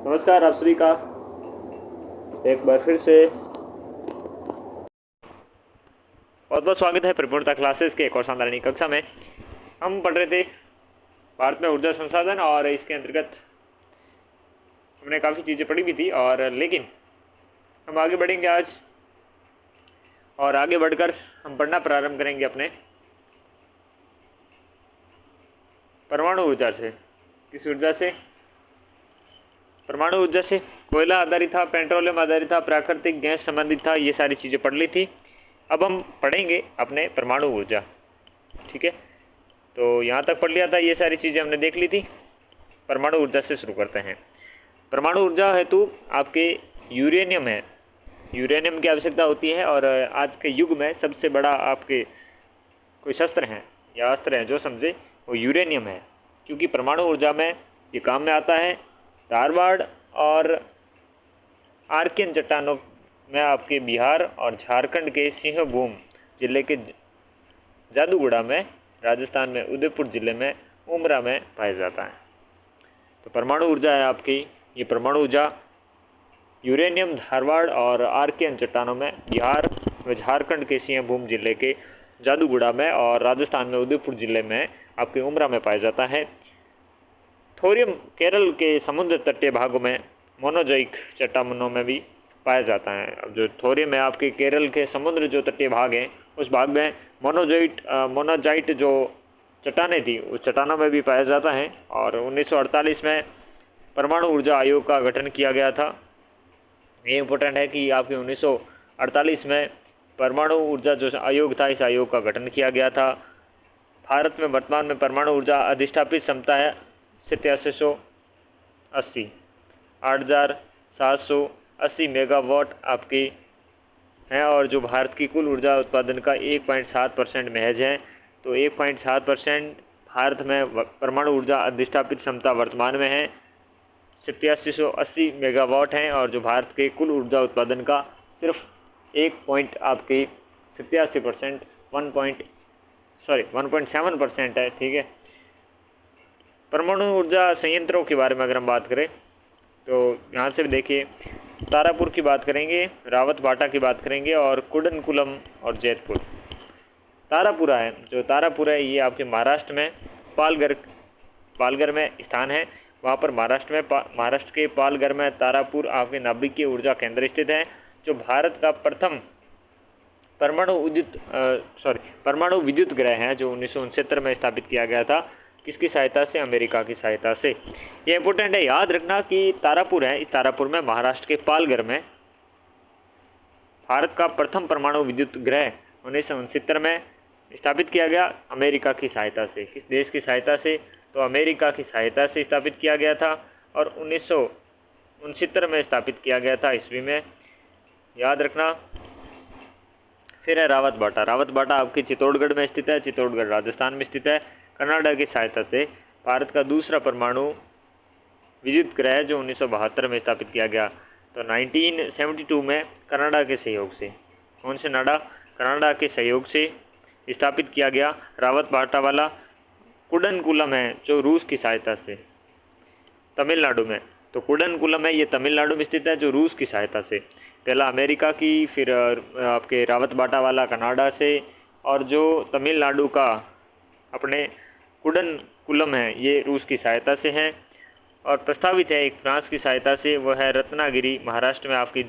नमस्कार आप सभी का एक बार फिर से बहुत बहुत स्वागत है परिपूर्णता क्लासेस के एक और शानदार कक्षा में। हम पढ़ रहे थे भारत में ऊर्जा संसाधन और इसके अंतर्गत हमने काफ़ी चीज़ें पढ़ी भी थी और लेकिन हम आगे बढ़ेंगे आज और आगे बढ़कर हम पढ़ना प्रारंभ करेंगे अपने परमाणु ऊर्जा से। किस ऊर्जा से? परमाणु ऊर्जा से। कोयला आधारित था, पेट्रोलियम आधारित था, प्राकृतिक गैस संबंधित था, ये सारी चीज़ें पढ़ ली थी। अब हम पढ़ेंगे अपने परमाणु ऊर्जा। ठीक है, तो यहाँ तक पढ़ लिया था, ये सारी चीज़ें हमने देख ली थी। परमाणु ऊर्जा से शुरू करते हैं। परमाणु ऊर्जा हेतु आपके यूरेनियम है, यूरेनियम की आवश्यकता होती है और आज के युग में सबसे बड़ा आपके कोई शस्त्र हैं या अस्त्र हैं जो समझे वो यूरेनियम है, क्योंकि परमाणु ऊर्जा में ये काम में आता है। धारवाड़ और आर्कियन चट्टानों में आपके बिहार और झारखंड के सिंहभूम जिले के जादूगुड़ा में, राजस्थान में उदयपुर जिले में उमरा में पाया जाता है। तो परमाणु ऊर्जा है आपकी, ये परमाणु ऊर्जा यूरेनियम धारवाड़ और आर्कियन चट्टानों में, बिहार व झारखंड के सिंहभूम जिले के जादूगुड़ा में और राजस्थान में उदयपुर जिले में आपके उमरा में पाया जाता है। थोरियम केरल के समुद्र तटीय भागों में मोनोजोइक चट्टानों में भी पाया जाता है। अब जो थोरियम है आपके केरल के समुद्र जो तटीय भाग हैं उस भाग में मोनोजाइट जो चट्टानें थी उस चट्टानों में भी पाया जाता है। और 1948 में परमाणु ऊर्जा आयोग का गठन किया गया था। ये इम्पोर्टेंट है कि आपके 1948 में परमाणु ऊर्जा जो आयोग था इस आयोग का गठन किया गया था। भारत में वर्तमान में परमाणु ऊर्जा अधिष्ठापित क्षमता है 8780 मेगावाट आपकी हैं और जो भारत की कुल ऊर्जा उत्पादन का 1.7% महज है। तो 1.7% भारत में परमाणु ऊर्जा अधिष्ठापित क्षमता वर्तमान में है 8780 मेगावाट हैं और जो भारत के कुल ऊर्जा उत्पादन का सिर्फ 1.7% है। ठीक है, परमाणु ऊर्जा संयंत्रों के बारे में अगर हम बात करें तो यहाँ से भी देखिए, तारापुर की बात करेंगे, रावतबाटा की बात करेंगे और कुडनकुलम और जैतपुर। तारापुरा है, जो तारापुर है ये आपके महाराष्ट्र में पालघर में स्थान है। वहाँ पर महाराष्ट्र के पालघर में तारापुर आपके नाभिकीय ऊर्जा केंद्र स्थित है, जो भारत का प्रथम परमाणु विद्युत ग्रह है, जो 1969 में स्थापित किया गया था। किसकी सहायता से? अमेरिका की सहायता से। ये इंपॉर्टेंट है, याद रखना कि तारापुर है, इस तारापुर में महाराष्ट्र के पालघर में भारत का प्रथम परमाणु विद्युत ग्रह 1969 में स्थापित किया गया अमेरिका की सहायता से। किस देश की सहायता से? तो अमेरिका की सहायता से स्थापित किया गया था और 1969 में स्थापित किया गया था ईस्वी में, याद रखना। फिर है रावतबाटा आपकी चित्तौड़गढ़ में स्थित है, चित्तौड़गढ़ राजस्थान में स्थित है। कनाडा की सहायता से भारत का दूसरा परमाणु विद्युत ग्रह जो 1972 में स्थापित किया गया। तो 1972 में कनाडा के सहयोग से, कौन से नाडा? कनाडा के सहयोग से स्थापित किया गया रावतबाटा वाला। कुडनकुलम है जो रूस की सहायता से, तमिलनाडु में। तो कुडनकुलम है ये तमिलनाडु में स्थित है, जो रूस की सहायता से। पहला अमेरिका की, फिर आपके रावतबाटा वाला कनाडा से, और जो तमिलनाडु का अपने कुडनकुलम है ये रूस की सहायता से है। और प्रस्तावित है एक फ्रांस की सहायता से, वह है रत्नागिरी, महाराष्ट्र में आपकी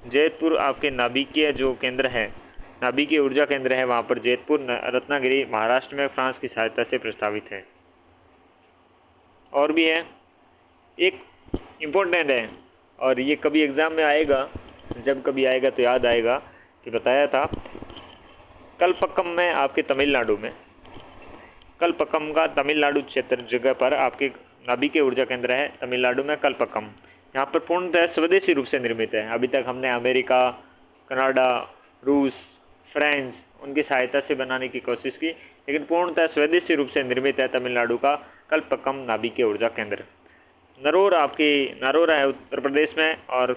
जैतपुर आपके नाभिकीय जो केंद्र है, नाभिकीय ऊर्जा केंद्र है वहाँ पर जैतपुर, रत्नागिरी महाराष्ट्र में फ्रांस की सहायता से प्रस्तावित है। और भी है एक इम्पोर्टेंट है और ये कभी एग्ज़ाम में आएगा, जब कभी आएगा तो याद आएगा कि बताया था कलपक्कम में आपके तमिलनाडु में, कलपक्कम का तमिलनाडु क्षेत्र जगह पर आपके नाभिकीय ऊर्जा केंद्र है तमिलनाडु में कलपक्कम। यहाँ पर पूर्णतः स्वदेशी रूप से निर्मित है। अभी तक हमने अमेरिका, कनाडा, रूस, फ्रांस उनकी सहायता से बनाने की कोशिश की, लेकिन पूर्णतः स्वदेशी रूप से निर्मित है तमिलनाडु का कलपक्कम नाभिकीय ऊर्जा केंद्र। नरोरा है उत्तर प्रदेश में, और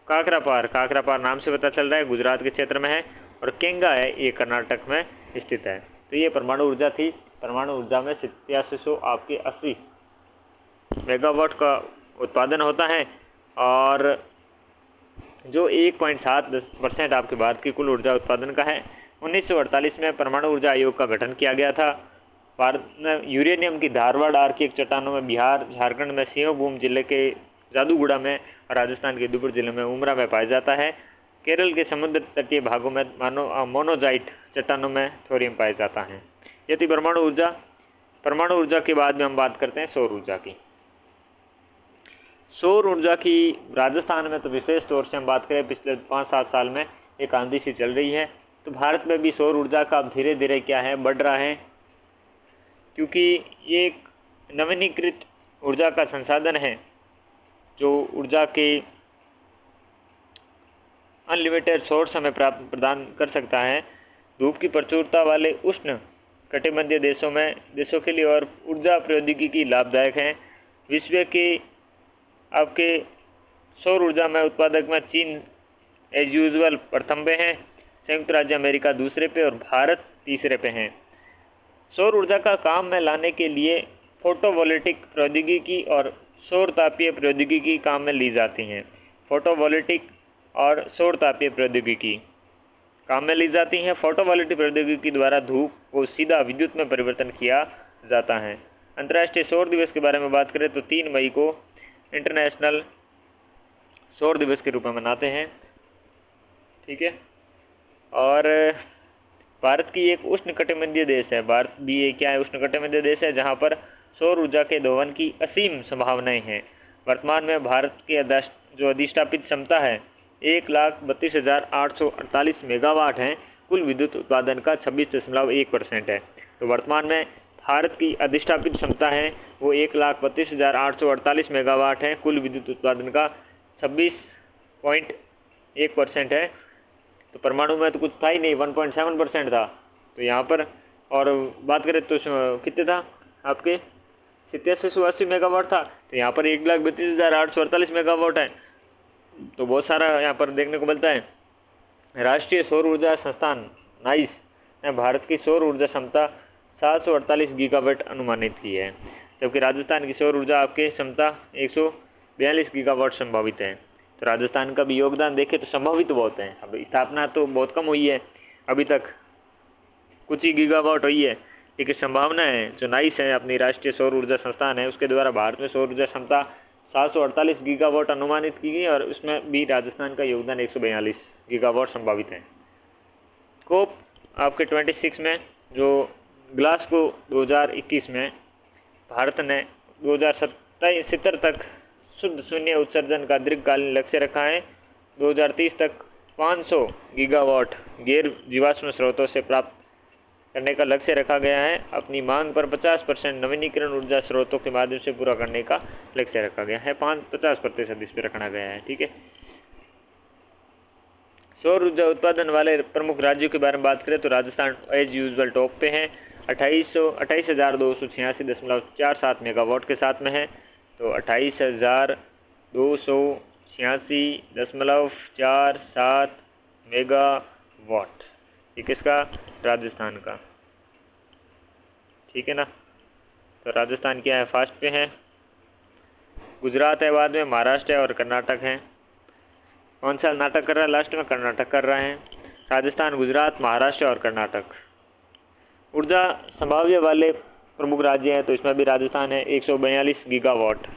काकरापार नाम से पता चल रहा है गुजरात के क्षेत्र में है, और केंगा है ये कर्नाटक में स्थित है। तो ये परमाणु ऊर्जा थी परमाणु ऊर्जा में 8700 आपके 80 मेगावाट का उत्पादन होता है और जो 1.7% आपके भारत की कुल ऊर्जा उत्पादन का है। 1948 में परमाणु ऊर्जा आयोग का गठन किया गया था। भारत में यूरेनियम की धारवाड़ आर्किक चट्टानों में बिहार, झारखंड में सिंहभूम जिले के जादूगुड़ा में और राजस्थान के दुपुर जिले में उमरा में पाया जाता है। केरल के समुद्र तटीय भागों में मोनोजाइट चट्टानों में थोरियम पाया जाता है। ये थी परमाणु ऊर्जा के बाद में हम बात करते हैं सौर ऊर्जा की। सौर ऊर्जा की राजस्थान में तो विशेष तौर से हम बात करें, पिछले 5-7 साल में एक आंधी सी चल रही है। तो भारत में भी सौर ऊर्जा का अब धीरे धीरे क्या है, बढ़ रहा है, क्योंकि ये एक नवीनीकृत ऊर्जा का संसाधन है जो ऊर्जा के अनलिमिटेड सोर्स हमें प्रदान कर सकता है। धूप की प्रचुरता वाले उष्ण कटिबंधीय देशों के लिए और ऊर्जा प्रौद्योगिकी लाभदायक है। विश्व के आपके सौर ऊर्जा में उत्पादक में चीन एज यूजुअल प्रथम पे हैं, संयुक्त राज्य अमेरिका दूसरे पे और भारत तीसरे पे हैं। सौर ऊर्जा का काम में लाने के लिए फोटोवोल्टिक प्रौद्योगिकी और सौर तापीय प्रौद्योगिकी काम में ली जाती हैं। फोटोवोल्टिक और सौर तापीय प्रौद्योगिकी काम में ली जाती हैं। फोटोवोल्टिक प्रौद्योगिकी द्वारा धूप को सीधा विद्युत में परिवर्तन किया जाता है। अंतर्राष्ट्रीय सौर दिवस के बारे में बात करें तो 3 मई को इंटरनेशनल सौर दिवस के रूप में मनाते हैं, ठीक है। और भारत की एक उष्णकटिबंधीय देश है। भारत भी एक क्या है, उष्णकटिबंधीय देश है जहां पर सौर ऊर्जा के दोहन की असीम संभावनाएं हैं। वर्तमान में भारत के जो अधिष्ठापित क्षमता है 1,32,848 मेगावाट है। कुल विद्युत उत्पादन का 26.1% है। तो वर्तमान में भारत की अधिष्ठापित क्षमता है वो 1,32,848 मेगावाट है। कुल विद्युत उत्पादन का 26.1% है। तो परमाणु में तो कुछ था ही नहीं, 1.7% था। तो यहाँ पर और बात करें तो कितने था आपके 8780 मेगावाट था। तो यहाँ पर 1,32,848 मेगावाट है। तो बहुत सारा यहाँ पर देखने को मिलता है। राष्ट्रीय सौर ऊर्जा संस्थान नाइस ने भारत की सौर ऊर्जा क्षमता 748 गीगावाट अनुमानित की है, जबकि राजस्थान की सौर ऊर्जा आपके क्षमता 142 गीगावाट संभावित है। तो राजस्थान का भी योगदान देखें तो संभावित बहुत है। अब स्थापना तो बहुत कम हुई है, अभी तक कुछ ही गीगावाट हुई है, लेकिन संभावना है जो नाइस है अपनी राष्ट्रीय सौर ऊर्जा संस्थान है उसके द्वारा भारत में सौर ऊर्जा क्षमता 748 गीगावाट अनुमानित की गई और उसमें भी राजस्थान का योगदान 142 गीगावाट संभावित है। कोप आपके 26 में जो ग्लासगो 2021 में भारत ने 2070 तक शुद्ध शून्य उत्सर्जन का दीर्घकालीन लक्ष्य रखा है। 2030 तक 500 गीगावाट गैर जीवाश्म स्रोतों से प्राप्त करने का लक्ष्य रखा गया है। अपनी मांग पर 50% नवीनीकरण ऊर्जा स्रोतों के माध्यम से पूरा करने का लक्ष्य रखा गया है। 50% इस पर रखना गया है, ठीक है। सौर ऊर्जा उत्पादन वाले प्रमुख राज्यों के बारे में बात करें तो राजस्थान एज यूजुअल टॉप पे है, 28,286.47 मेगावाट के साथ में है। तो 28,286.47 मेगावाट ये किसका, राजस्थान का, ठीक है ना। तो राजस्थान क्या है, फर्स्ट पे है। गुजरात है बाद में, महाराष्ट्र है और कर्नाटक है। कौन सा नाटक कर रहा है लास्ट में, कर्नाटक कर रहा है। राजस्थान, गुजरात, महाराष्ट्र और कर्नाटक ऊर्जा संभाव्य वाले प्रमुख राज्य हैं। तो इसमें भी राजस्थान है 142 गीगावाट।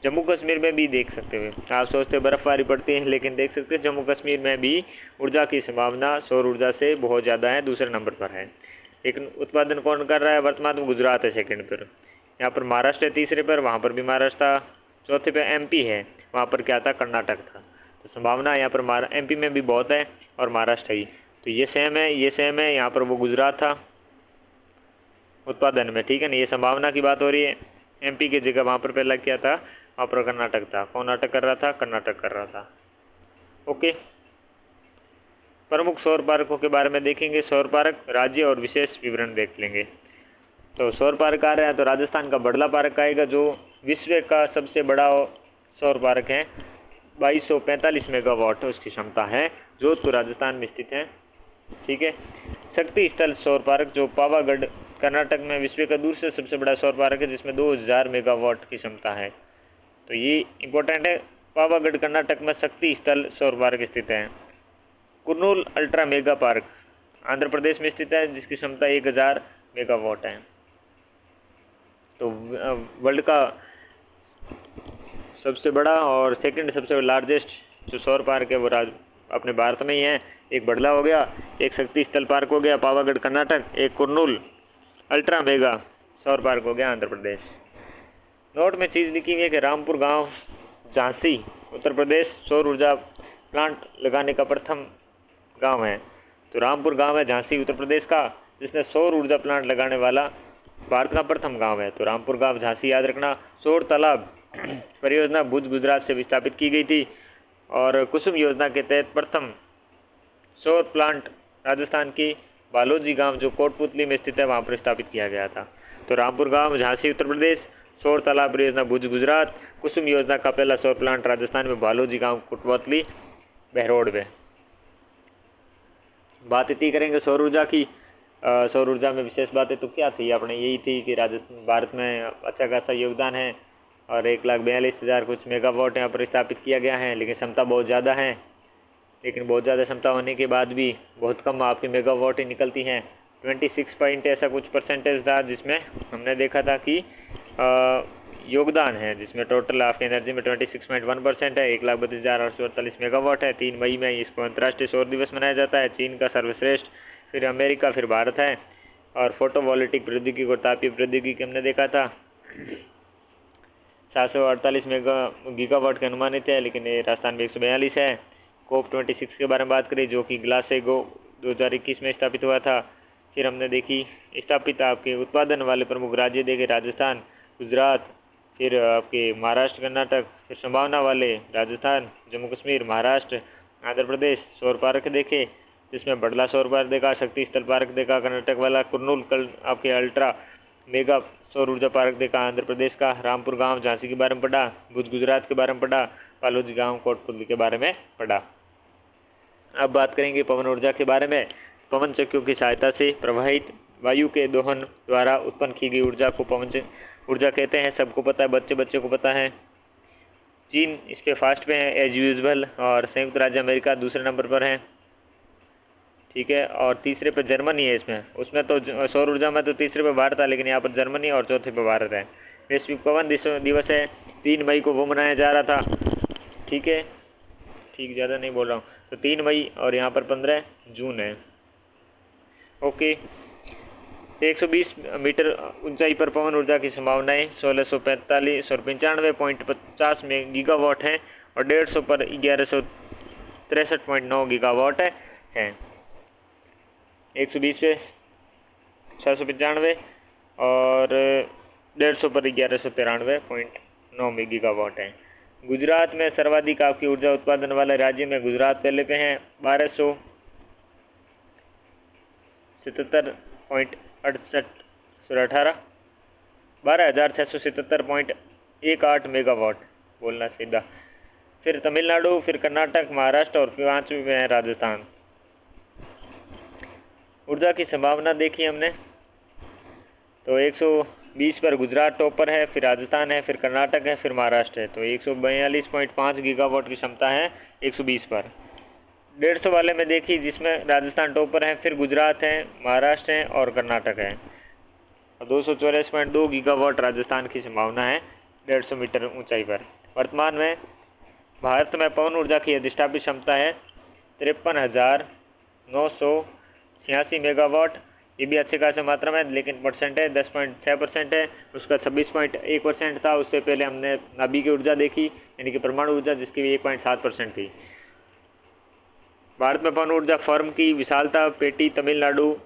जम्मू कश्मीर में भी देख सकते हुए आप सोचते बर्फबारी पड़ती है, लेकिन देख सकते हैं जम्मू कश्मीर में भी ऊर्जा की संभावना सौर ऊर्जा से बहुत ज़्यादा है, दूसरे नंबर पर है। लेकिन उत्पादन कौन कर रहा है वर्तमान में, गुजरात है सेकंड पर। यहाँ पर महाराष्ट्र है तीसरे पर, वहाँ पर भी महाराष्ट्र था। चौथे पे एमपी है, वहाँ पर क्या था, कर्नाटक था। तो संभावना यहाँ पर एमपी में भी बहुत है और महाराष्ट्र ही। तो ये सेम है, ये सेम है। यहाँ पर वो गुजरात था उत्पादन में, ठीक है ना। ये संभावना की बात हो रही है। एमपी की जगह वहाँ पर पहला क्या था, वहाँ पर कर्नाटक था। कौन नाटक कर रहा था, कर्नाटक कर रहा था। ओके, प्रमुख सौर पार्कों के बारे में देखेंगे। सौर पार्क राज्य और विशेष विवरण देख लेंगे। तो सौर पार्क आ रहा है तो राजस्थान का बड़ला पार्क आएगा जो विश्व का सबसे बड़ा सौर पार्क है। 2245 मेगावाट उसकी क्षमता है, जोधपुर राजस्थान में स्थित है, ठीक है। शक्ति स्थल सौर पार्क जो पावागढ़ कर्नाटक में विश्व का दूसरा सबसे बड़ा सौर पार्क है जिसमें 2000 मेगावाट की क्षमता है। तो ये इम्पोर्टेंट है। पावागढ़ कर्नाटक में शक्ति स्थल सौर पार्क स्थित है। Kurnool ultra mega park Andhra Pradesh में स्थित है जिसकी क्षमता 1000 मेगावाट है। तो वर्ल्ड का सबसे बड़ा और सेकंड सबसे लार्जेस्ट जो सौर पार्क है वो अपने भारत में ही है। एक बड़ला हो गया, एक शक्ति स्थल पार्क हो गया पावागढ़ कर्नाटक, एक कुर्नूल अल्ट्रा मेगा सौर पार्क हो गया आंध्र प्रदेश। नोट में चीज़ लिखी हुई है कि रामपुर गांव झांसी उत्तर प्रदेश सौर ऊर्जा प्लांट लगाने का प्रथम गांव है। तो रामपुर गांव है झांसी उत्तर प्रदेश का जिसने सौर ऊर्जा प्लांट लगाने वाला भारत का प्रथम गांव है। तो रामपुर गांव झांसी याद रखना। सौर तालाब परियोजना भुज गुजरात से स्थापित की गई थी और कुसुम योजना के तहत प्रथम सौर प्लांट राजस्थान की बालोजी गांव जो कोटपुतली में स्थित है वहां पर स्थापित किया गया था। तो रामपुर गांव झांसी उत्तर प्रदेश, सौर तालाब परियोजना भुज गुजरात, कुसुम योजना का पहला सौर प्लांट राजस्थान में बालोजी गांव कोटपुतली बहरोड में। बात इतनी करेंगे सौर ऊर्जा की। सौर ऊर्जा में विशेष बातें तो क्या थी अपने, यही थी कि राजस्थान भारत में अच्छा खासा योगदान है और 1,42,000 कुछ मेगावाट यहाँ पर स्थापित किया गया है। लेकिन क्षमता बहुत ज़्यादा है, लेकिन बहुत ज़्यादा क्षमता होने के बाद भी बहुत कम आपकी मेगावाट ही निकलती हैं। 26 पॉइंट ऐसा कुछ परसेंटेज था जिसमें हमने देखा था कि योगदान है, जिसमें टोटल आपकी एनर्जी में 26.1% है। 1,32,848 मेगावाट है। 3 मई में इसको अंतर्राष्ट्रीय सौर दिवस मनाया जाता है। चीन का सर्वश्रेष्ठ, फिर अमेरिका, फिर भारत है। और फोटोवोल्टिक प्रौद्योगिकी और तापीय प्रौद्योगिकी हमने देखा था 748 गीगावाट के अनुमानित है, लेकिन ये राजस्थान में 142 है। COP26 के बारे में बात करें जो कि ग्लासगो 2021 में स्थापित हुआ था। फिर हमने देखी स्थापित आपके उत्पादन वाले प्रमुख राज्य देखे राजस्थान, गुजरात, फिर आपके महाराष्ट्र, कर्नाटक, फिर संभावना वाले राजस्थान, जम्मू कश्मीर, महाराष्ट्र, आंध्र प्रदेश। सौर पार्क देखे जिसमें बड़ला सौर पार्क देखा, शक्ति स्थल पार्क देखा कर्नाटक वाला, कुर्नूल आपके अल्ट्रा मेगा सौर ऊर्जा पार्क देखा आंध्र प्रदेश का, रामपुर गांव झांसी के बारे में पढ़ा, भुज गुजरात के बारे में पढ़ा, बालोजी गांव कोटपुतली के बारे में पढ़ा। अब बात करेंगे पवन ऊर्जा के बारे में। पवन चक्कियों की सहायता से प्रवाहित वायु के दोहन द्वारा उत्पन्न की गई ऊर्जा को पवन ऊर्जा कहते हैं। सबको पता है, बच्चे को पता है। चीन इस पे फास्ट पे है एज यूजल, और संयुक्त राज्य अमेरिका दूसरे नंबर पर है, ठीक है। और तीसरे पे जर्मनी है। उसमें तो सौर ऊर्जा में तो तीसरे पे भारत है, लेकिन यहाँ पर जर्मनी और चौथे पे भारत है। वैश्विक पवन दिवस है 3 मई को वो मनाया जा रहा था, ठीक है, ठीक ज़्यादा नहीं बोल रहा हूँ। तो 3 मई और यहाँ पर 15 जून है, ओके। 120 मीटर ऊंचाई पर पवन ऊर्जा की संभावनाएं 1645.50 में गीगावाट है और 150 पर 1163.9 गीगावाट है। 120 पे 695 और 150 पर 1193.9 गीगावाट है। गुजरात में सर्वाधिक आपकी ऊर्जा उत्पादन वाले राज्य में गुजरात पहले पे हैं 12,677 मेगावाट बोलना सीधा। फिर तमिलनाडु, फिर कर्नाटक, महाराष्ट्र और फिर 5वीं में है राजस्थान। ऊर्जा की संभावना देखी हमने तो 120 पर गुजरात टॉप पर है, फिर राजस्थान है, फिर कर्नाटक है, फिर महाराष्ट्र है। तो 142.5 गीगावाट की क्षमता है 120 पर। 150 वाले में देखी जिसमें राजस्थान टॉप पर है, फिर गुजरात है, महाराष्ट्र है और कर्नाटक है। और 244.2 गीगावाट राजस्थान की संभावना है 150 मीटर ऊंचाई पर। वर्तमान में भारत में पवन ऊर्जा की अधिष्ठापित क्षमता है 53,986 मेगावाट। ये भी अच्छे खासे मात्रा में, लेकिन परसेंट है 10.6% है। उसका 26.1% था। उससे पहले हमने नाभिक ऊर्जा देखी यानी कि परमाणु ऊर्जा, जिसकी भी 1.7% थी। भारत में पवन ऊर्जा फर्म की विशालता पेटी तमिलनाडु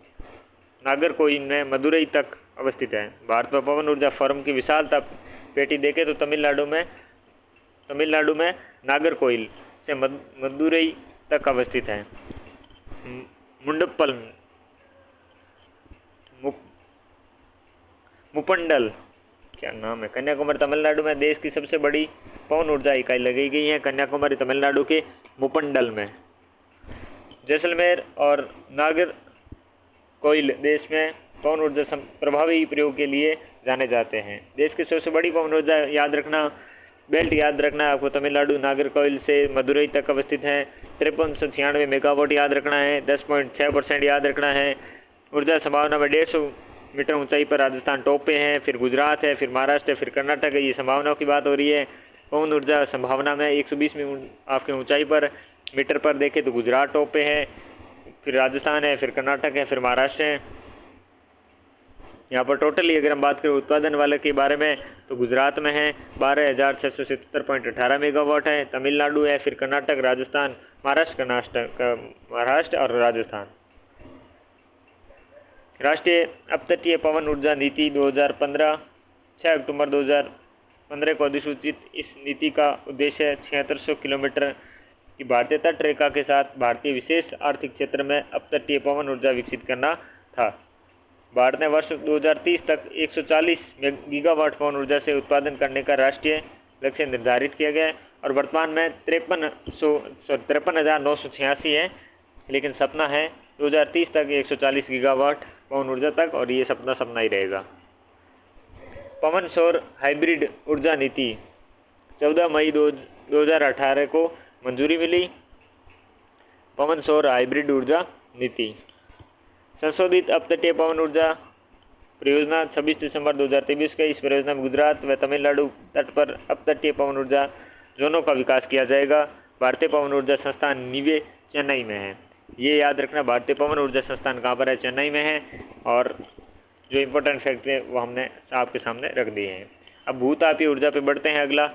नागरकोइल में मदुरई तक अवस्थित है। भारत में पवन ऊर्जा फर्म की विशालता पेटी देखें तो तमिलनाडु में नागरकोइल से मदुरई तक अवस्थित है। मुपंडल क्या नाम है, कन्याकुमारी तमिलनाडु में देश की सबसे बड़ी पवन ऊर्जा इकाई लगाई गई है कन्याकुमारी तमिलनाडु के मुपंडल में। जैसलमेर और कोयल देश में पवन ऊर्जा प्रभावी प्रयोग के लिए जाने जाते हैं। देश की सबसे बड़ी पवन ऊर्जा याद रखना, बेल्ट याद रखना आपको, तमिलनाडु नागरकोइल से मदुरई तक अवस्थित है। 5396 मेगावाट याद रखना है। 10.6% याद रखना है। ऊर्जा संभावना में 150 मीटर ऊंचाई पर राजस्थान टॉप पे है, फिर गुजरात है, फिर महाराष्ट्र है, फिर कर्नाटक है। ये संभावनाओं की बात हो रही है। पवन ऊर्जा संभावना में 120 आपके ऊंचाई पर मीटर पर देखें तो गुजरात टॉप पे है, फिर राजस्थान है, फिर कर्नाटक है, फिर महाराष्ट्र है। यहाँ पर टोटली अगर हम बात करें उत्पादन वाले के बारे में तो गुजरात में है 12,677.18 मेगावाट है, तमिलनाडु है, फिर कर्नाटक, राजस्थान, महाराष्ट्र और राजस्थान। राष्ट्रीय अपतटीय पवन ऊर्जा नीति 2015 6 अक्टूबर 2015 को अधिसूचित। इस नीति का उद्देश्य 7600 किलोमीटर की भारतीय तट रेखा के साथ भारतीय विशेष आर्थिक क्षेत्र में अपतटीय पवन ऊर्जा विकसित करना था। भारत ने वर्ष 2030 तक 140 गीगावाट पवन ऊर्जा से उत्पादन करने का राष्ट्रीय लक्ष्य निर्धारित किया गया है और वर्तमान में 53,986 है, लेकिन सपना है 2030 तक 140 गीगावाट पवन ऊर्जा तक, और ये सपना ही रहेगा। पवन सौर हाइब्रिड ऊर्जा नीति 14 मई 2018 को मंजूरी मिली। पवन सौर हाइब्रिड ऊर्जा नीति संशोधित अपतटीय पवन ऊर्जा परियोजना 26 दिसंबर 2023 के। इस परियोजना में गुजरात व तमिलनाडु तट पर अपतटीय पवन ऊर्जा जोनों का विकास किया जाएगा। भारतीय पवन ऊर्जा संस्थान नीवे चेन्नई में है। ये याद रखना, भारतीय पवन ऊर्जा संस्थान कहाँ पर है? चेन्नई में है। और जो इम्पोर्टेंट फैक्ट है वो हमने आपके सामने रख दिए हैं। अब भूतापीय ऊर्जा पे बढ़ते हैं। अगला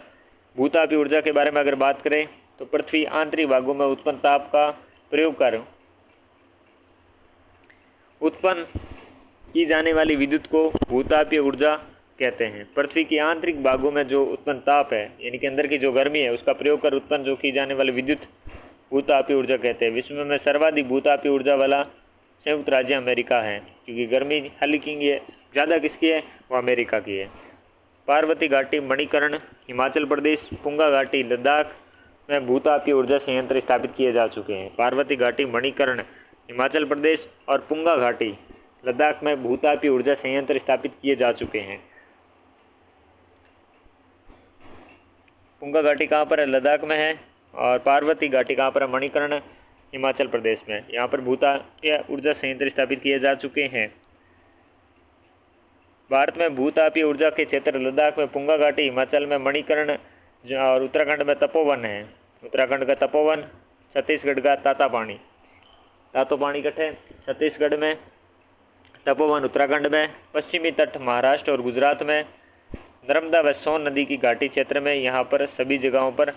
भूतापीय ऊर्जा के बारे में अगर बात करें तो पृथ्वी आंतरिक भागों में उत्पन्न ताप का प्रयोग कर उत्पन्न की जाने वाली विद्युत को भूतापीय ऊर्जा कहते हैं। पृथ्वी के आंतरिक भागों में जो उत्पन्न ताप है, यानी कि अंदर की जो गर्मी है, उसका प्रयोग कर उत्पन्न जो की जाने वाली विद्युत भूतापीय ऊर्जा कहते हैं। विश्व में सर्वाधिक भूतापीय ऊर्जा वाला संयुक्त राज्य अमेरिका है, क्योंकि गर्मी हल्की है, ज़्यादा किसकी है? वो अमेरिका की है। पार्वती घाटी मणिकर्ण हिमाचल प्रदेश, पुंगा घाटी लद्दाख में भूतापीय ऊर्जा संयंत्र स्थापित किए जा चुके हैं। पार्वती घाटी मणिकर्ण हिमाचल प्रदेश और पुंगा घाटी लद्दाख में भूतापीय ऊर्जा संयंत्र स्थापित किए जा चुके हैं। पुंगा घाटी कहाँ पर है? लद्दाख में है। और पार्वती घाटी कहाँ पर है? मणिकर्ण हिमाचल प्रदेश में। यहाँ पर भूतापीय ऊर्जा संयंत्र स्थापित किए जा चुके हैं। भारत में भूतापीय ऊर्जा के क्षेत्र लद्दाख में पुंगा घाटी, हिमाचल में मणिकर्ण और उत्तराखंड में तपोवन है। उत्तराखंड का तपोवन, छत्तीसगढ़ का तातापानी। तातोपानी कट है छत्तीसगढ़ में, तपोवन उत्तराखंड में, पश्चिमी तट महाराष्ट्र और गुजरात में, नर्मदा व सोन नदी की घाटी क्षेत्र में। यहाँ पर सभी जगहों पर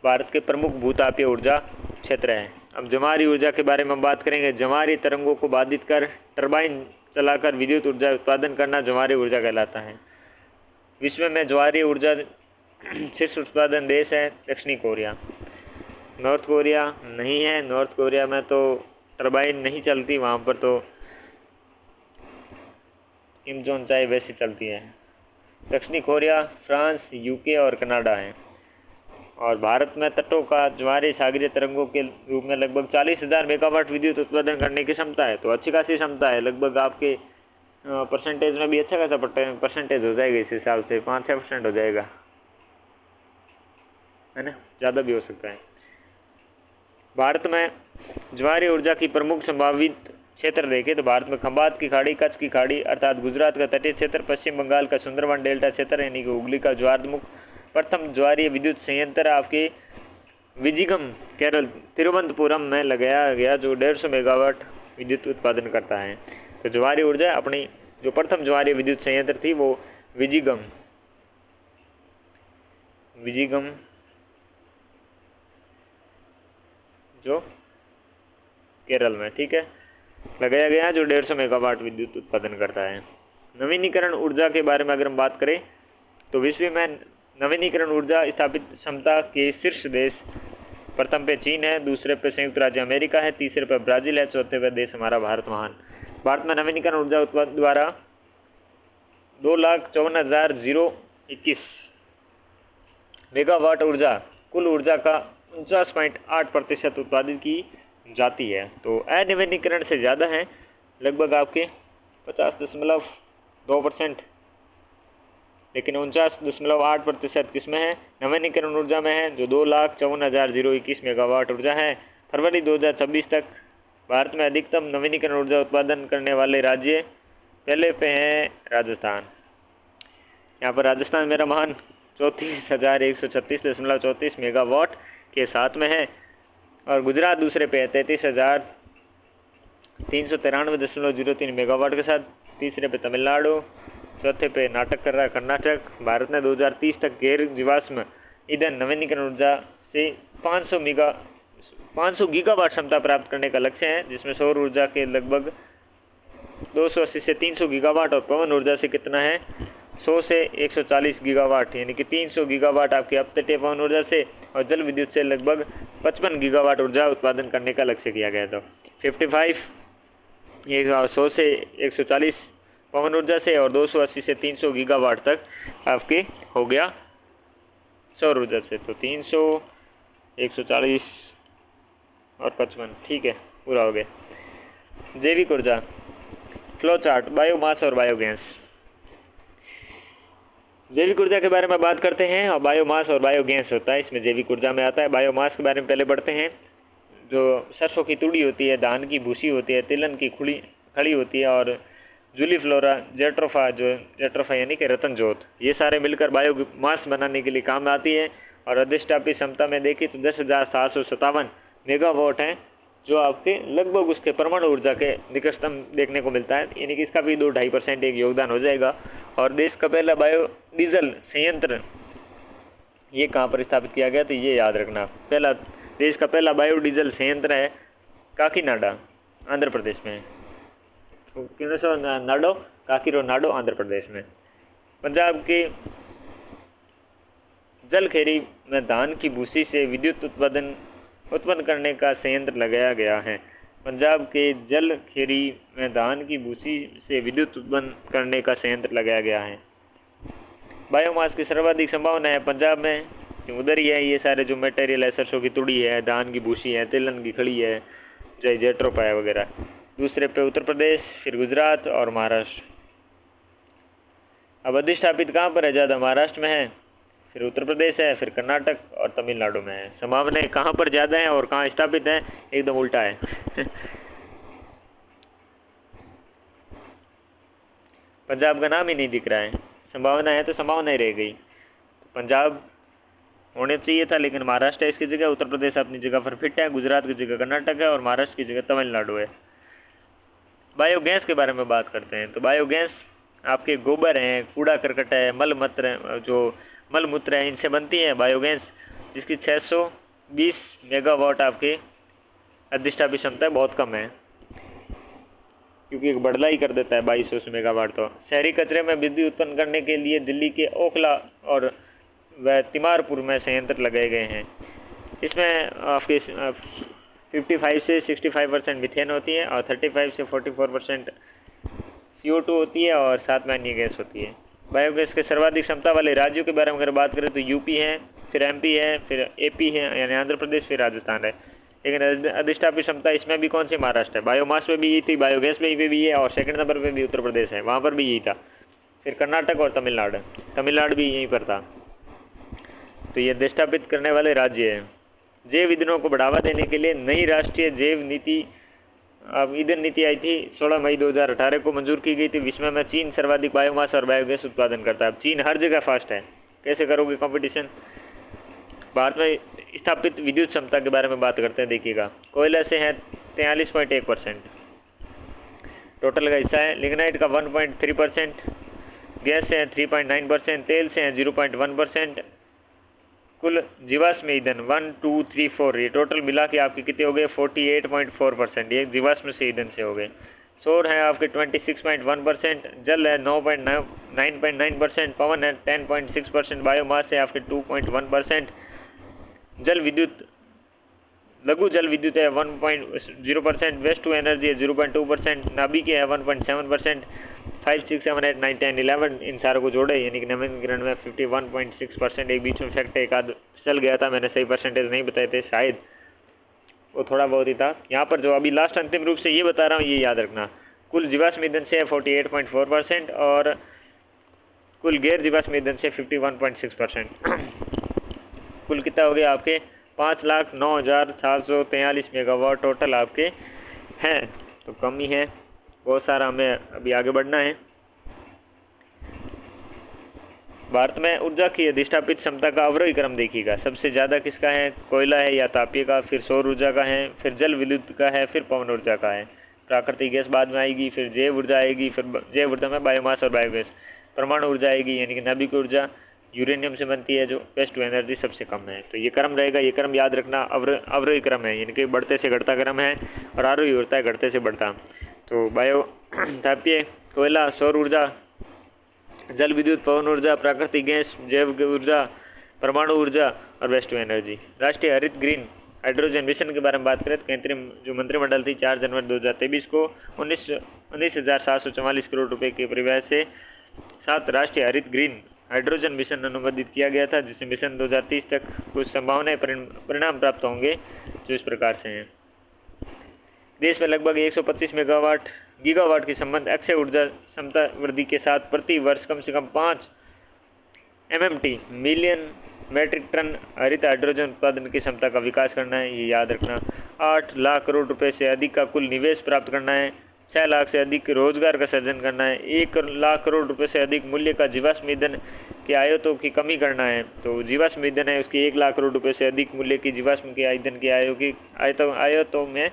भारत के प्रमुख भूतापीय ऊर्जा क्षेत्र हैं। अब जमारी ऊर्जा के बारे में हम बात करेंगे। जमारी तरंगों को बाधित कर टरबाइन चलाकर विद्युत ऊर्जा उत्पादन करना जमारी ऊर्जा कहलाता है। विश्व में ज्वारीय ऊर्जा शीर्ष उत्पादन देश है दक्षिणी कोरिया। नॉर्थ कोरिया नहीं है। नॉर्थ कोरिया में तो टरबाइन नहीं चलती, वहाँ पर तो किम जोन चाय वैसी चलती है। दक्षिणी कोरिया, फ्रांस, यूके और कनाडा है। और भारत में तटों का ज्वारीय सागरीय तरंगों के रूप में लगभग 40,000 मेगावाट विद्युत उत्पादन करने की क्षमता है। तो अच्छी खासी क्षमता है। लगभग आपके परसेंटेज में भी अच्छा खासा परसेंटेज हो जाएगा। इस हिसाब से 5-6% हो जाएगा, है ना, ज़्यादा भी हो सकता है। भारत में ज्वारीय ऊर्जा की प्रमुख संभावित क्षेत्र देखें तो भारत में खंबात की खाड़ी, कच्छ की खाड़ी अर्थात गुजरात का तटीय क्षेत्र, पश्चिम बंगाल का सुंदरवन डेल्टा क्षेत्र यानी कि हुगली का ज्वारमुख। प्रथम ज्वारीय विद्युत संयंत्र आपके विजिगम केरल तिरुवनंतपुरम में लगाया गया, जो 150 मेगावाट विद्युत उत्पादन करता है। तो ज्वारीय ऊर्जा अपनी जो प्रथम ज्वारीय विद्युत संयंत्र थी वो विजिगम जो केरल में, ठीक है, लगाया गया, जो 150 मेगावाट विद्युत उत्पादन करता है। नवीनीकरण ऊर्जा के बारे में अगर हम बात करें तो विश्व में नवीनीकरण ऊर्जा स्थापित क्षमता के शीर्ष देश प्रथम पे चीन है, दूसरे पे संयुक्त राज्य अमेरिका है, तीसरे पे ब्राज़ील है, चौथे पे देश हमारा भारत महान। भारत में नवीनीकरण ऊर्जा उत्पादन द्वारा 2,54,021 मेगावाट ऊर्जा कुल ऊर्जा का 49.8% उत्पादित की जाती है। तो अनवीनीकरण से ज़्यादा है लगभग आपके 50.2%, लेकिन 49.8% किसमें है, नवीनीकरण ऊर्जा में है, जो 2,54,021 मेगावाट ऊर्जा है। फरवरी 2026 तक भारत में अधिकतम नवीनीकरण ऊर्जा उत्पादन करने वाले राज्य पहले पे हैं राजस्थान। यहाँ पर राजस्थान मेरा महान 34,136.34 मेगावाट के साथ में है, और गुजरात दूसरे पे है 33,393.03 मेगावाट के साथ। तीसरे पे तमिलनाडु, चौथे पे नाटक कर रहा है कर्नाटक। भारत ने 2030 तक गैर जीवाश्म ईंधन नवीनीकरण ऊर्जा से 500 गीगावाट क्षमता प्राप्त करने का लक्ष्य है, जिसमें सौर ऊर्जा के लगभग 280 से 300 गीगावाट और पवन ऊर्जा से कितना है 100 से 140 गीगावाट, यानी कि 300 गीगावाट आपके अपतटीय पवन ऊर्जा से और जल विद्युत से लगभग 55 गीगावाट ऊर्जा उत्पादन करने का लक्ष्य किया गया था। 55 ये 100 से 140 पवन ऊर्जा से और 280 से 300 गीगावाट तक आपके हो गया सौर ऊर्जा से। तो 300, 140 और 55, ठीक है, पूरा हो गया। जैविक ऊर्जा फ्लो चार्ट, बायोमास और बायोगैस। जैविक ऊर्जा के बारे में बात करते हैं, और बायोमास और बायोगैस होता है, इसमें जैविक ऊर्जा में आता है। बायोमास के बारे में पहले पढ़ते हैं। जो सरसों की तूड़ी होती है, धान की भूसी होती है, तिलहन की खड़ी होती है, और जूलीफ्लोरा, जेट्रोफा यानी कि रतन जोत, ये सारे मिलकर बायोमास बनाने के लिए काम आती है। और अधिष्ठापित क्षमता में देखिए तो 10,757 मेगावाट हैं, जो आपके लगभग उसके परमाणु ऊर्जा के निकटतम देखने को मिलता है, यानी कि इसका भी 2-2.5% एक योगदान हो जाएगा। और देश का पहला बायोडीजल संयंत्र ये कहाँ पर स्थापित किया गया, तो ये याद रखना, देश का पहला बायोडीजल संयंत्र है काकीनाडा, आंध्र प्रदेश में। काकीनाडा आंध्र प्रदेश में। पंजाब के जलखेरी में धान की भूसी से विद्युत उत्पन्न करने का संयंत्र लगाया गया है। पंजाब के जलखेरी में धान की भूसी से विद्युत उत्पन्न करने का संयंत्र लगाया गया है। बायोमास की सर्वाधिक संभावना है पंजाब में, उधर ही है ये सारे जो मटेरियल है, सरसों की तुड़ी है, धान की भूसी है, तिलहन की खड़ी है, जेट्रोफा है वगैरह। दूसरे पे उत्तर प्रदेश, फिर गुजरात और महाराष्ट्र। अब अधिष्ठापित कहाँ पर है ज़्यादा, महाराष्ट्र में है, फिर उत्तर प्रदेश है, फिर कर्नाटक और तमिलनाडु में है। संभावनाएं कहाँ पर ज़्यादा है और कहाँ स्थापित है, एकदम उल्टा है। पंजाब का नाम ही नहीं दिख रहा है। संभावना है तो संभावना ही रह गई। तो पंजाब होने चाहिए था, लेकिन महाराष्ट्र है इसकी जगह, उत्तर प्रदेश अपनी जगह पर फिट है, गुजरात की जगह कर्नाटक है और महाराष्ट्र की जगह तमिलनाडु है। बायोगैस के बारे में बात करते हैं। तो बायोगैस आपके गोबर हैं, कूड़ा करकट है, मल मूत्र है, इनसे बनती है बायोगैस, जिसकी 620 मेगावाट आपके अधिष्ठापित क्षमता है, बहुत कम है, क्योंकि एक बढ़ला ही कर देता है 2200 मेगावाट। तो शहरी कचरे में बिजली उत्पन्न करने के लिए दिल्ली के ओखला और व तिमारपुर में संयंत्र लगाए गए हैं। इसमें आपके 55 से 65% मीथेन होती है और 35 से 44% CO2 होती है और साथ में अन्य गैस होती है। बायोगैस के सर्वाधिक क्षमता वाले राज्यों के बारे में अगर बात करें तो यूपी है, फिर MP है, फिर AP है यानी आंध्र प्रदेश, फिर राजस्थान है। लेकिन अधिष्ठापित क्षमता इसमें भी कौन सी, महाराष्ट्र है। बायोमास में भी यही थी, बायोगैस में भी है, और सेकंड नंबर पे भी उत्तर प्रदेश है, वहाँ पर भी यही था। फिर कर्नाटक और तमिलनाडु भी यहीं पर था। तो ये अधिष्ठापित करने वाले राज्य हैं। जैव ईंधनों को बढ़ावा देने के लिए नई राष्ट्रीय जैव नीति ईंधन नीति आई थी, 16 मई 2018 को मंजूर की गई थी। विश्व में चीन सर्वाधिक बायोमास और बायोगैस उत्पादन करता है। अब चीन हर जगह फास्ट है, कैसे करोगे कंपटीशन। भारत में स्थापित विद्युत क्षमता के बारे में बात करते हैं। देखिएगा, कोयले से है 43.1% टोटल का हिस्सा है, लिग्नाइट का 1.3%, गैस से है 3.9%, तेल से है 0.1%, कुल जीवाश्म ईंधन 1, 2, 3, 4 ये टोटल मिला के आपके कितने हो गए 48.4%, ये जीवाश्म से ईंधन से हो गए। सौर है आपके 26.1%, जल है 9.9%, पवन है 10.6%, बायोमास है आपके 2.1%, जल विद्युत लघु जल विद्युत है 1.0%, वेस्ट टू एनर्जी है 0.2%, नाभिक है 1.7%, 5, 6, 7, 8, 9, 10, 11 इन सारों को जोड़े यानी कि नवीनीकरण में 51.6%। एक बीच में फैक्ट एक आध चल गया था, मैंने सही परसेंटेज नहीं बताए थे, शायद वो थोड़ा बहुत ही था। यहाँ पर जो अभी लास्ट अंतिम रूप से ये बता रहा हूँ ये याद रखना, कुल जीवाश्म ईंधन से 48.4% और कुल गैर जीवाश्म ईंधन से 51.6%। कुल कितना हो गया आपके 5,09,743 मेगावाट टोटल आपके हैं। तो कम ही है, बहुत सारा हमें अभी आगे बढ़ना है। भारत में ऊर्जा की अधिष्ठापित क्षमता का अवरोही क्रम देखिएगा। सबसे ज़्यादा किसका है? कोयला है या तापीय का, फिर सौर ऊर्जा का है, फिर जल विद्युत का है, फिर पवन ऊर्जा का है। प्राकृतिक गैस बाद में आएगी, फिर जैव ऊर्जा आएगी, फिर जैव ऊर्जा में बायोमास और बायोगैस। परमाणु ऊर्जा आएगी यानी कि नाभिक ऊर्जा यूरेनियम से बनती है जो वेस्ट टू एनर्जी सबसे कम है। तो ये क्रम रहेगा, ये क्रम याद रखना, अवरोही क्रम है यानी कि बढ़ते से घटता क्रम है, और आरोही होता है घटते से बढ़ता। तो बायो तापीय, कोयला, सौर ऊर्जा, जल विद्युत, पवन ऊर्जा, प्राकृतिक गैस, जैव ऊर्जा, परमाणु ऊर्जा और वेस्ट टू एनर्जी। राष्ट्रीय हरित ग्रीन हाइड्रोजन मिशन के बारे में बात करें तो केंद्रीय जो मंत्रिमंडल थी 4 जनवरी 2023 को 19,744 करोड़ रुपए के परिव्यय से 7 राष्ट्रीय हरित ग्रीन हाइड्रोजन मिशन अनुमोदित किया गया था, जिससे मिशन 2030 तक कुछ संभावनाएं परिणाम प्राप्त होंगे जो इस प्रकार से हैं। देश में लगभग 125 गीगावाट की संबंध अक्षय ऊर्जा क्षमता वृद्धि के साथ प्रति वर्ष कम से कम 5 MMT मिलियन मैट्रिक टन हरित हाइड्रोजन उत्पादन की क्षमता का विकास करना है, ये याद रखना। 8 लाख करोड़ रुपए से अधिक का कुल निवेश प्राप्त करना है। 6 लाख से अधिक रोजगार का सृजन करना है। 1 लाख करोड़ रुपए से अधिक मूल्य का जीवाश्म ईंधन के आयातों की कमी करना है। तो जीवाश्म ईंधन है उसकी 1 लाख करोड़ रुपए से अधिक मूल्य की जीवाश्म के ईंधन के आयातों में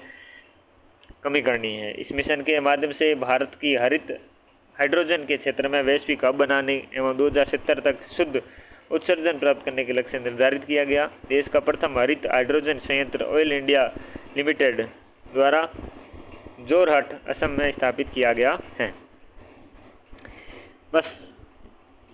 कमी करनी है। इस मिशन के माध्यम से भारत की हरित हाइड्रोजन के क्षेत्र में वैश्विक हब बनाने एवं 2070 तक शुद्ध उत्सर्जन प्राप्त करने के लक्ष्य निर्धारित किया गया। देश का प्रथम हरित हाइड्रोजन संयंत्र ऑयल इंडिया लिमिटेड द्वारा जोरहट असम में स्थापित किया गया है। बस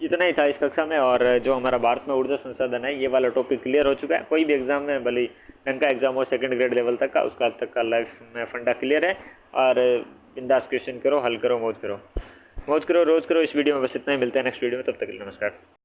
इतना ही था इस कक्षा में, और जो हमारा भारत में ऊर्जा संसाधन है ये वाला टॉपिक क्लियर हो चुका है। कोई भी एग्जाम में भले ढंग का एग्जाम हो सेकंड ग्रेड लेवल तक का, उसका तक का लाइफ में फंडा क्लियर है। और बिंदास क्वेश्चन करो, हल करो, मौज करो रोज करो। इस वीडियो में बस इतना ही, मिलते हैं नेक्स्ट वीडियो में, तब तक के लिए नमस्कार।